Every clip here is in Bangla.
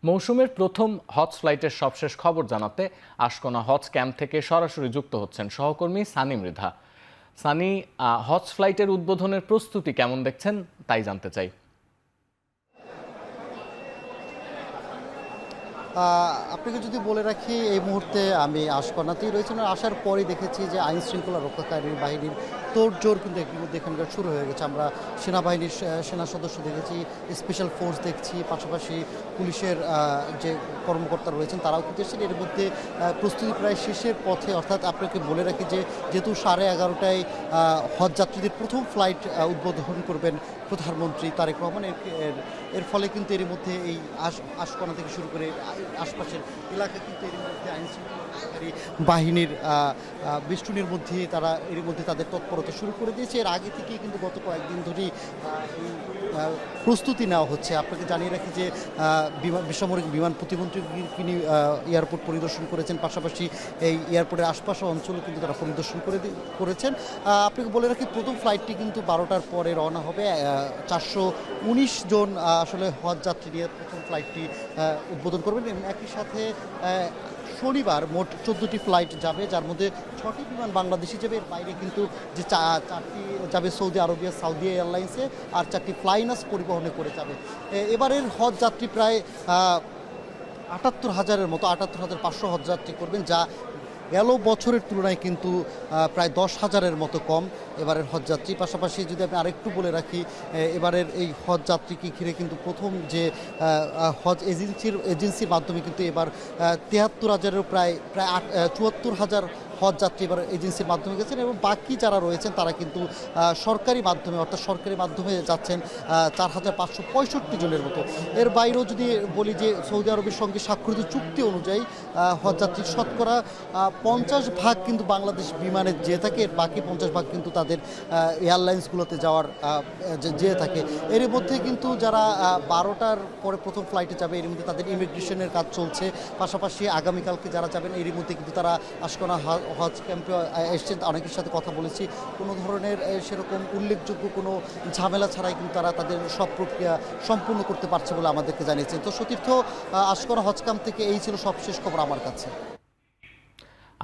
মৌসুমের প্রথম হজ ফ্লাইটের সবশেষ খবর জানাতে আশকোনা হজ ক্যাম্প থেকে সরাসরি যুক্ত হচ্ছেন সহকর্মী সানি মৃধা। সানি, হজ ফ্লাইটের উদ্বোধনের প্রস্তুতি কেমন দেখছেন তাই জানতে চাই। আপনাকে যদি বলে রাখি, এই মুহূর্তে আমি আশকোনাতেই রয়েছি। আসার পরেই দেখেছি যে আইন শৃঙ্খলা রক্ষাকারী বাহিনীর তোড়জোড় কিন্তু ইতিমধ্যে এখানকার শুরু হয়ে গেছে। আমরা সেনাবাহিনীর সেনা সদস্য দেখেছি, স্পেশাল ফোর্স দেখছি, পাশাপাশি পুলিশের যে কর্মকর্তা রয়েছেন তারাও কিন্তু এসেছেন। এর মধ্যে প্রস্তুতি প্রায় শেষের পথে। অর্থাৎ আপনাকে বলে রাখি যে যেহেতু 11:30টায় হজ যাত্রীদের প্রথম ফ্লাইট উদ্বোধন করবেন প্রধানমন্ত্রী তারেক রহমান, এর ফলে কিন্তু এর মধ্যে এই আশকোনা থেকে শুরু করে আশপাশের এলাকা কিন্তু এর মধ্যে আইন শৃঙ্খলাকারী বাহিনীর বেষ্টনীর মধ্যে তারা এর মধ্যে তাদের তৎপরতা শুরু করে দিয়েছে। এর আগে থেকেই কিন্তু গত কয়েকদিন ধরেই এই প্রস্তুতি নেওয়া হচ্ছে। আপনাকে জানিয়ে রাখি যে বেসামরিক বিমান প্রতিমন্ত্রী তিনি এয়ারপোর্ট পরিদর্শন করেছেন, পাশাপাশি এই এয়ারপোর্টের আশপাশের অঞ্চলে কিন্তু তারা পরিদর্শন করেছেন। আপনাকে বলে রাখি, প্রথম ফ্লাইটটি কিন্তু 12টার পরে রওনা হবে। 419 জন আসলে হজ যাত্রী নিয়ে প্রথম ফ্লাইটটি উদ্বোধন করবেন। একই সাথে শনিবার মোট 14টি ফ্লাইট যাবে, যার মধ্যে 6টি বিমান বাংলাদেশি যাবে। এর বাইরে কিন্তু যে 4টি যাবে সৌদি আরবিয়া সাউদি এয়ারলাইন্সে, আর 4টি ফ্লাইনাস পরিবহনে করে যাবে। এবারের হজ যাত্রী প্রায় 78,000-এর মতো, 78,500 হজ যাত্রী করবেন, যা গেল বছরের তুলনায় কিন্তু প্রায় 10,000-এর মতো কম এবারের হজযাত্রী। পাশাপাশি যদি আমি আরেকটু বলে রাখি, এবারের এই হজযাত্রীকে ঘিরে কিন্তু প্রথম যে হজ এজেন্সির মাধ্যমে কিন্তু এবার 73,000-এরও প্রায় 74,000 হজযাত্রী এবার এজেন্সির মাধ্যমে গেছেন, এবং বাকি যারা রয়েছেন তারা কিন্তু সরকারি মাধ্যমে, অর্থাৎ সরকারি মাধ্যমে যাচ্ছেন 4,565 জনের মতো। এর বাইরেও যদি বলি যে সৌদি আরবের সঙ্গে স্বাক্ষরিত চুক্তি অনুযায়ী হজযাত্রীর শতকরা 50% কিন্তু বাংলাদেশ বিমানে যেয়ে থাকে, এর বাকি 50% কিন্তু তাদের এয়ারলাইন্সগুলোতে যাওয়ার যেয়ে থাকে। এর মধ্যে কিন্তু যারা 12টার পরে প্রথম ফ্লাইটে যাবে, এর মধ্যে তাদের ইমিগ্রেশনের কাজ চলছে। পাশাপাশি আগামীকালকে যারা যাবেন এর মধ্যে কিন্তু তারা আশকোনা হজ ক্যাম্পে এসছেন। অনেকের সাথে কথা বলেছি, কোনো ধরনের সেরকম উল্লেখযোগ্য কোনো ঝামেলা ছাড়াই কিন্তু তারা তাদের সব প্রক্রিয়া সম্পূর্ণ করতে পারছে বলে আমাদেরকে জানিয়েছেন। তো সতীর্থ, আশকোনা হজ ক্যাম্প থেকে এই ছিল সবশেষ খবর আমার কাছে।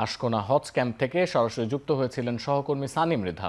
আশকোনা হজ ক্যাম্প থেকে সরাসরি যুক্ত হয়েছিলেন সহকর্মী সানি মৃধা।